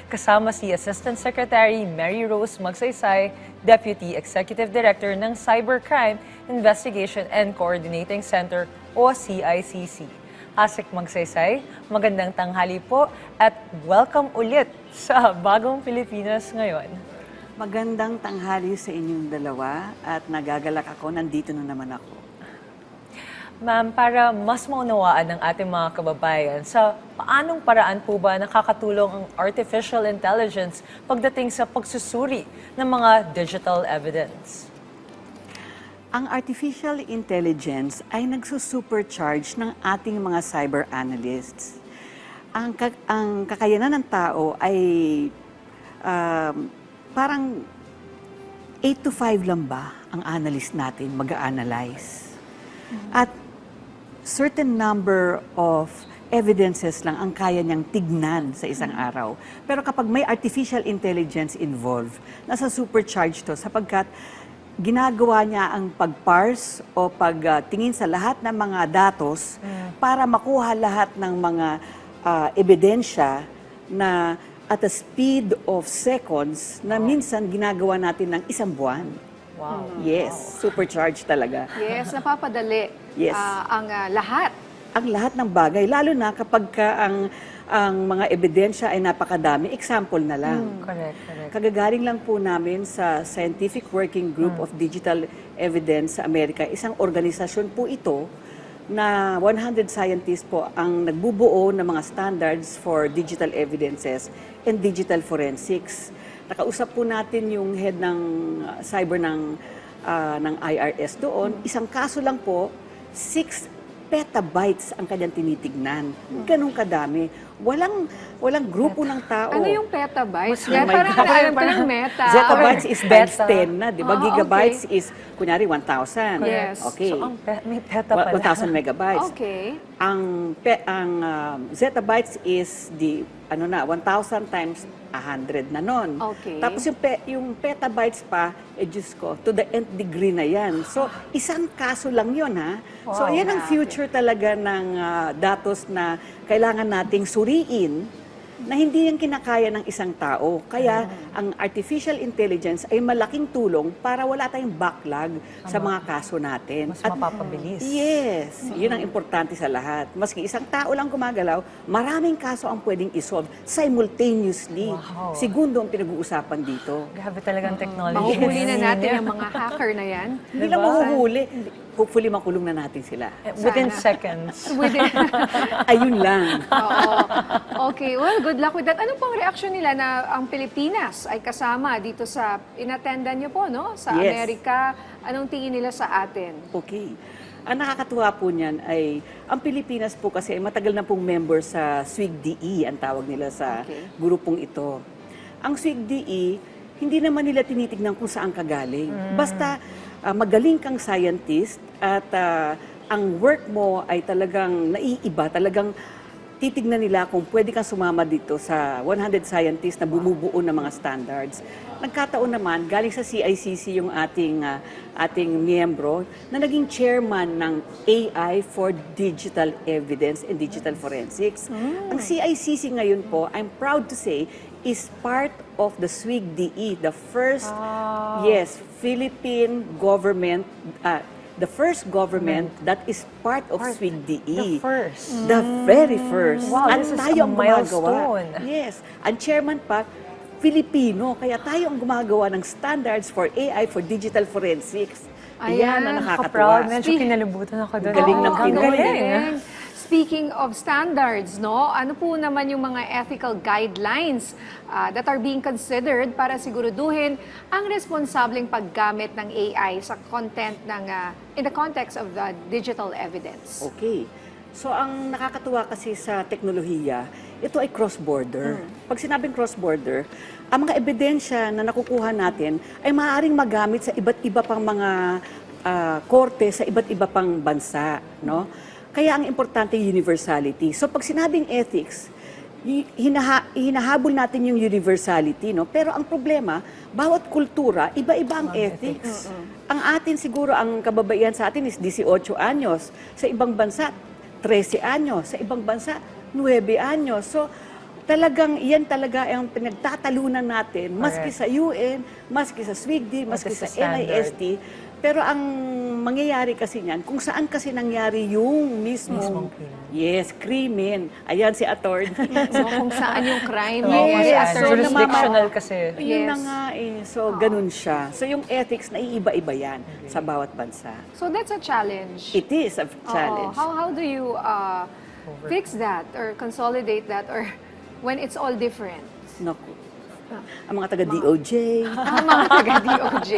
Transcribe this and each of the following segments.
Kasama si Assistant Secretary Mary Rose Magsaysay, Deputy Executive Director ng Cybercrime Investigation and Coordinating Center o CICC. Asik Magsaysay, magandang tanghali po at welcome ulit sa Bagong Pilipinas ngayon. Magandang tanghali sa inyong dalawa at nagagalak ako, nandito na naman ako. Ma'am, para mas maunawaan ng ating mga kababayan, sa paanong paraan po ba nakakatulong ang artificial intelligence pagdating sa pagsusuri ng mga digital evidence? Ang artificial intelligence ay nagsusupercharge ng ating mga cyber analysts. Ang kakayanan ng tao ay parang 8 to 5 lang ba ang analyst natin mag-a-analyze. At certain number of evidences lang ang kaya niyang tignan sa isang araw. Pero kapag may artificial intelligence involved, nasa supercharge to sapagkat ginagawa niya ang pag-parse o pagtingin sa lahat ng mga datos para makuha lahat ng mga ebidensya na at a speed of seconds na minsan ginagawa natin ng isang buwan. Wow. Yes, supercharged talaga. Yes, napapadali Yes. ang lahat. Ang lahat ng bagay, lalo na kapag ang mga ebidensya ay napakadami. Example na lang. Correct. Kagagaling lang po namin sa Scientific Working Group of Digital Evidence sa Amerika. Isang organisasyon po ito na 100 scientists po ang nagbubuo ng mga standards for digital evidences and digital forensics. Nakausap po natin yung head ng cyber ng IRS doon. Isang kaso lang po, 6 petabytes ang kanyang tinitignan. Ganun kadami. Walang grupo ng tao. Ano yung petabytes? Oh my Parang God. alam ko ng meta. Zettabytes is times Beta. 10 na, di ba? Ah, Gigabytes okay. is, kunyari, 1,000. Yes. Okay. So, may peta pala. 1,000 megabytes. Okay. Ang zettabytes is 1,000 times 100 na nun. Okay. Tapos yung petabytes pa, Diyos ko, to the nth degree na yan. So, isang kaso lang yun, ha? So, Wow. yan ang future talaga ng datos na kailangan nating suriin na hindi yung kinakaya ng isang tao. Kaya, ang artificial intelligence ay malaking tulong para wala tayong backlog sa mga kaso natin. Mas mapapabilis. Yes, yun ang importante sa lahat. Maski isang tao lang gumagalaw, maraming kaso ang pwedeng isolve simultaneously. Wow. Segundo ang pinag-uusapan dito. Grabe talagang technology. Mahuhuli na natin yung mga hacker na yan. Hindi lang mahuhuli. Hopefully, makulong na natin sila. Within Sana. seconds. Ayun lang. Oo. Okay, well, good luck with that. Ano pong reaksyon nila na ang Pilipinas ay kasama dito sa inattendan niyo po, no? Sa Yes. Amerika. Anong tingin nila sa atin? Okay. Ang nakakatuwa po niyan ay, ang Pilipinas po kasi ay matagal na pong member sa SWIG-DE, ang tawag nila sa Okay. grupong ito. Ang SWIG-DE, hindi naman nila tinitignan kung saan ka galing. Basta magaling kang scientist at ang work mo ay talagang naiiba, talagang titignan nila kung pwede kang sumama dito sa 100 scientists na bumubuo ng mga standards. Nagkataon naman, galing sa CICC yung ating miyembro na naging chairman ng AI for Digital Evidence and Digital Forensics. Ang CICC ngayon po, I'm proud to say, is part of the SWIG-DE, the first, Philippine government, the first government that is part of SWIG-DE. The first. The very first. Wow, At this is tayo a ang gumagawa. milestone. Yes. Ang chairman pa, Filipino. Kaya tayo ang gumagawa ng standards for AI for digital forensics. Ayan ang Proud. nakakatuwa. Medyo kinalibutan ako doon. Galing ng Oo, Pinoy. galing. Speaking of standards, no, ano po naman yung mga ethical guidelines that are being considered para siguraduhin ang responsableng paggamit ng AI sa content in the context of the digital evidence? Okay. So, ang nakakatuwa kasi sa teknolohiya, ito ay cross-border. Pag sinabing cross-border, ang mga ebidensya na nakukuha natin ay maaaring magamit sa iba't iba pang mga korte sa iba't iba pang bansa, no? Kaya ang importante universality. So pag sinabing ethics, hinahabol natin yung universality, no? Pero ang problema, bawat kultura, iba-iba ang ethics. Ang atin siguro, ang kababaihan sa atin is 18 anyos. Sa ibang bansa, 13 anyos. Sa ibang bansa, 9 anyos. So, Talagang yan talaga ang pinagtatalunan natin, maski Correct. sa UN, maski sa SWIGD, maski Maski sa sa standard. NIST. Pero ang mangyayari kasi niyan, kung saan kasi nangyari yung Mismong mismong, krimen. yes, krimen. Ayan si attorney. So, kung saan yung crime, Oo, Yes, kung eh, saan. so attorney. Jurisdictional kasi. Yun na Yes. nga eh. So, ganun siya. So, yung ethics, naiiba-iba yan sa bawat bansa. So, that's a challenge. It is a challenge. Oo. How do you fix that or consolidate that or when it's all different? Naku. Ang mga taga-DOJ. Ang mga taga-DOJ.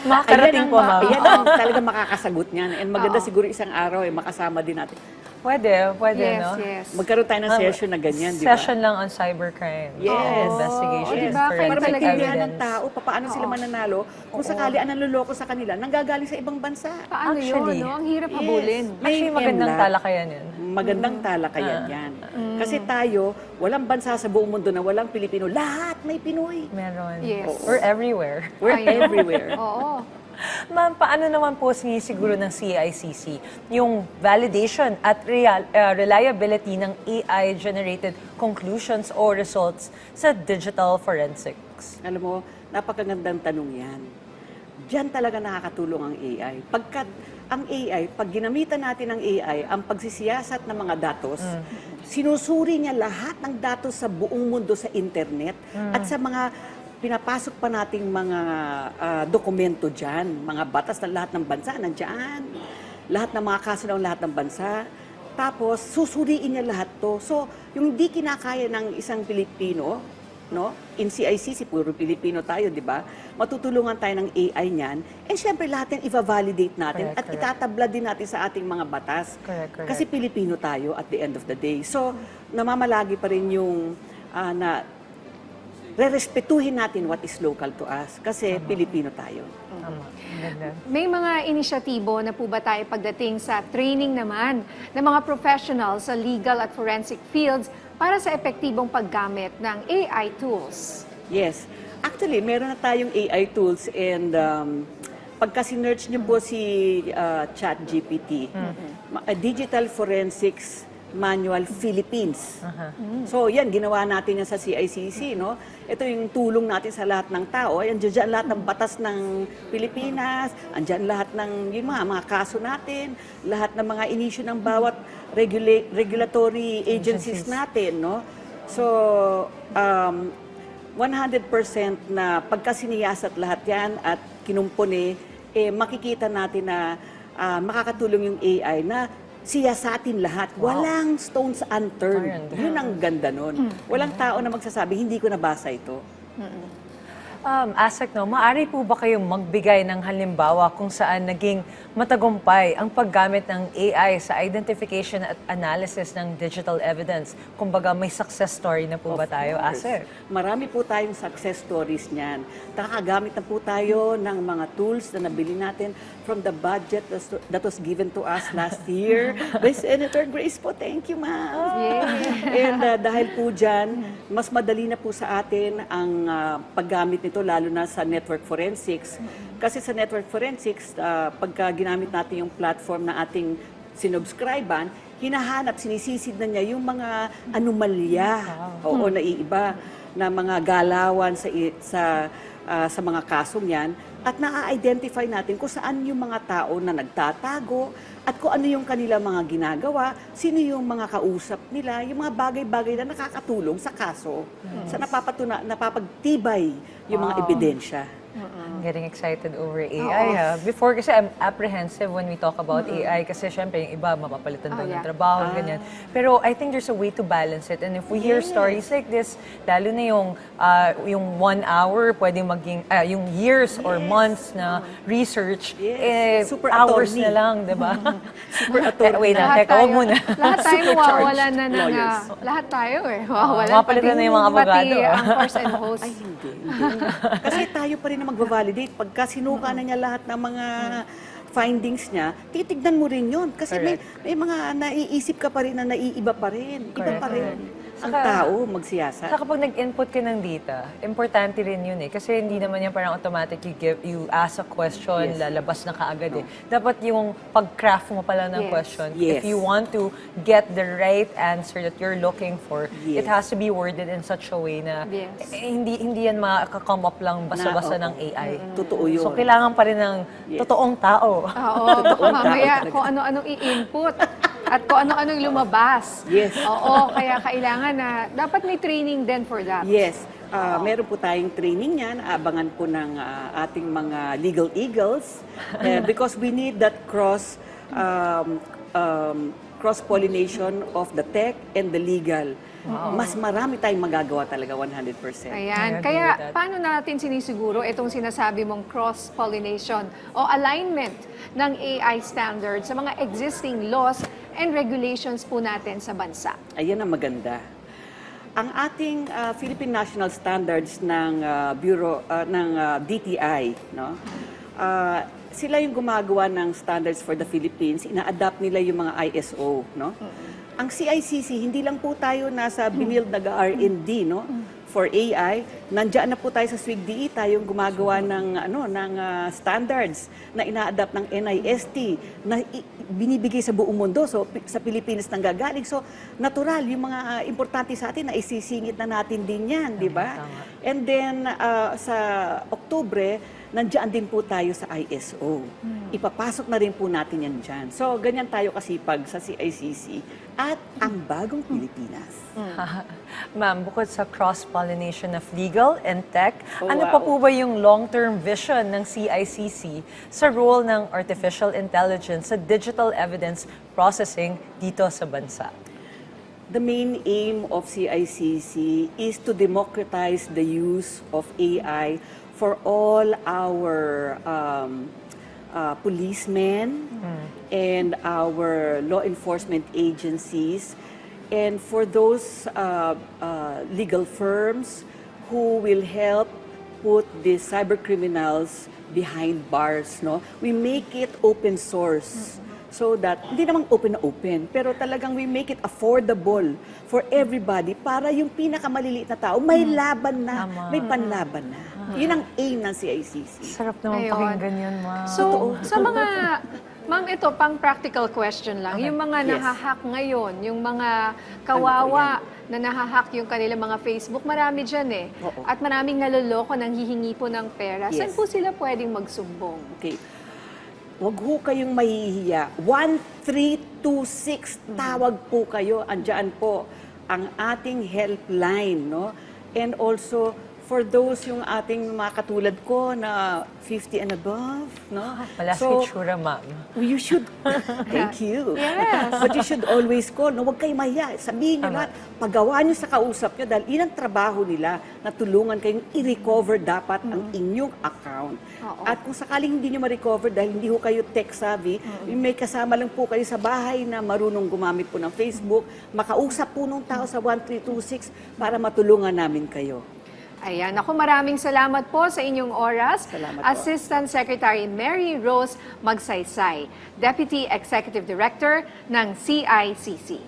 Makakarating po, ma'am. Ayan ang talaga makakasagot niyan. And maganda Oo. siguro isang araw makasama din natin. Pwede, Yes, no? yes. Magkaroon tayo ng session na ganyan, di ba? Session lang on cybercrime. Yes. Investigation. Yes. forensic Para Para maintindihan ng evidence. tao paano sila mananalo kung sakali ang nanloloko sa kanila nanggagaling sa ibang bansa. Paano Actually, yun, no? Ang hirap yes. habulin. Actually, magandang talakayan yun. Magandang talakayan yan. Kasi tayo, walang bansa sa buong mundo na walang Pilipino. Lahat may Pinoy. Meron. Yes. We're everywhere. We're Ayun. everywhere. Oo. Ma'am, paano naman po siguro ng CICC yung validation at reliability ng AI-generated conclusions o results sa digital forensics? Alam mo, napakagandang tanong yan. Diyan talaga nakakatulong ang AI. Pagkat ang AI, pag ginamitan natin ng AI, ang pagsisiyasat ng mga datos, sinusuri niya lahat ng datos sa buong mundo sa internet at sa mga pinapasok pa nating mga dokumento dyan, mga batas ng lahat ng bansa, nandyan. Lahat ng mga kaso ng lahat ng bansa. Tapos, susuriin niya lahat to. So, yung di kinakaya ng isang Pilipino, no? In CICC, puro Pilipino tayo, di ba? Matutulungan tayo ng AI niyan. And syempre, lahat yan i-validate natin Correct, at correct. itatabla din natin sa ating mga batas. Correct, correct. Kasi Pilipino tayo at the end of the day. So, namamalagi pa rin yung na rerespetuhin natin what is local to us. Kasi Pilipino tayo. Tama. Ganda. May mga inisyatibo na po ba tayo pagdating sa training naman ng mga professionals sa legal at forensic fields para sa epektibong paggamit ng AI tools? Yes. Actually, meron na tayong AI tools and pagka sinerch niyo po si ChatGPT, Digital Forensics Manual Philippines. So yan, ginawa natin yan sa CICC, no? Ito yung tulong natin sa lahat ng tao. Ayan, dyan lahat ng batas ng Pilipinas, andyan lahat ng yung mga kaso natin, lahat ng mga inisyu ng bawat regulatory agencies natin, no? So, 100% na pagkasiniyasat lahat yan at kinumpuni, makikita natin na makakatulong yung AI na siyasatin lahat. Walang stones unturned. Unturned. Yun ang ganda nun. Walang tao na magsasabi, hindi ko nabasa ito. Asek, no, maaari po ba kayong magbigay ng halimbawa kung saan naging matagumpay ang paggamit ng AI sa identification at analysis ng digital evidence? Kumbaga, may success story na po ba tayo, Of course. Asek? Marami po tayong success stories niyan. Nakagamit na po tayo ng mga tools na nabili natin from the budget that was given to us last year by Senator Grace po. Thank you, ma'am. And dahil po dyan, mas madali na po sa atin ang paggamit nito, lalo na sa network forensics. Kasi sa network forensics, pagka ginamit natin yung platform na ating sinubscribean, hinahanap, sinisisid na niya yung mga anomalya o naiiba na mga galawan sa mga kasong yan at na-identify natin kung saan yung mga tao na nagtatago at kung ano yung kanila mga ginagawa, sino yung mga kausap nila, yung mga bagay-bagay na nakakatulong sa kaso, sa napapagtibay yung mga ebidensya. I'm getting excited over AI, ha? Before, kasi I'm apprehensive when we talk about AI kasi syempre yung iba mapapalitan daw ng trabaho, ganyan. Pero I think there's a way to balance it. And if we hear stories like this, lalo na yung 1 hour, pwedeng maging, yung years or months na research, Super hours attorney. na lang, di ba? Super attorney. Wait na, Lahat teka, wag tayo- muna. Lahat tayo Supercharged mawawalan na ng... lawyers. lahat tayo mawawalan. mapalitan na yung mga abogado, Pati ang host and host. Ay, hindi. Kasi tayo pa rin na magva-validate. Pagka sinuka na niya lahat ng mga findings niya, titignan mo rin yun. Kasi may mga naiisip ka pa rin na naiiba pa rin. Iba Correct, pa rin. correct. ang tao magsiyasat. Saka kapag nag-input ka ng data, importante rin yun eh. Kasi hindi naman yan parang automatic you ask a question, Yes. lalabas na kaagad eh. Dapat yung pag-craft mo pala ng Yes. question, Yes. if you want to get the right answer that you're looking for, Yes. it has to be worded in such a way na Yes. hindi yan makaka-come up lang basta-basta Na, ng AI. Totoo yun. So, kailangan pa rin ng Yes. totoong tao. Oo, Totoong mamaya tao talaga. kung ano-anong i-input at kung ano-anong lumabas. Yes. Oo, kaya kailangan na dapat may training din for that. Yes. Meron po tayong training yan. Abangan po ng ating mga legal eagles. Because we need that cross-pollination of the tech and the legal. Mas marami tayong magagawa talaga, 100%. Ayan. I agree Kaya with that. paano natin sinisiguro itong sinasabi mong cross-pollination o alignment ng AI standards sa mga existing laws and regulations po natin sa bansa? Ayan ang maganda. Ang ating Philippine National Standards ng Bureau ng DTI, no? Sila yung gumagawa ng standards for the Philippines, ina-adapt nila yung mga ISO, no? Ang CICC, hindi lang po tayo nasa binild na R&D, no? For AI, nandiyan na po tayo sa SWIG-DE, tayong gumagawa ng standards na ina-adapt ng NIST na binibigay sa buong mundo. So sa Pilipinas nanggagaling. So natural yung mga importante sa atin na isisingit na natin din 'yan, di ba? And then sa Oktubre, nandiyan din po tayo sa ISO. Ipapasok na rin po natin yan dyan. So, ganyan tayo kasipag sa CICC at ang bagong Pilipinas. Ma'am, bukod sa cross-pollination of legal and tech, Oh, ano wow. pa po ba yung long-term vision ng CICC sa role ng artificial intelligence sa digital evidence processing dito sa bansa? The main aim of CICC is to democratize the use of AI for all our policemen and our law enforcement agencies, and for those legal firms who will help put the cyber criminals behind bars. No, we make it open source. So that, hindi namang open na open, pero talagang we make it affordable for everybody para yung pinakamaliliit na tao may laban na, may panlaban na. Yun ang aim ng CICC. Sarap naman Ayun. pakinggan yun, ma'am. So, sa mga, ma'am, ito, pang practical question lang. Yung mga Yes. nahahack ngayon, yung mga kawawa na nahahack yung kanilang mga Facebook, marami dyan eh. Oo. At maraming naloloko nang hihingi po ng pera. Saan Yes. po sila pwedeng magsumbong? Okay. Huwag ho kayong mahihiya. 1326, tawag po kayo. Andiyan po ang ating helpline, no? And also, for those yung ating mga katulad ko na 50 and above, no? Wala sa itsura, ma'am. You should, thank you. Yes. But you should always call, no? Huwag kayong mahiya. Sabihin nyo lahat, paggawa nyo sa kausap nyo dahil yun ang trabaho nila na tulungan kayong i-recover dapat ang inyong account. Oo. At kung sakaling hindi nyo ma-recover dahil hindi ho kayo tech-savvy, may kasama lang po kayo sa bahay na marunong gumamit po ng Facebook, makausap po nung tao sa 1326 para matulungan namin kayo. Ayan, ako maraming salamat po sa inyong oras. Salamat po. Assistant Secretary Mary Rose Magsaysay, Deputy Executive Director ng CICC.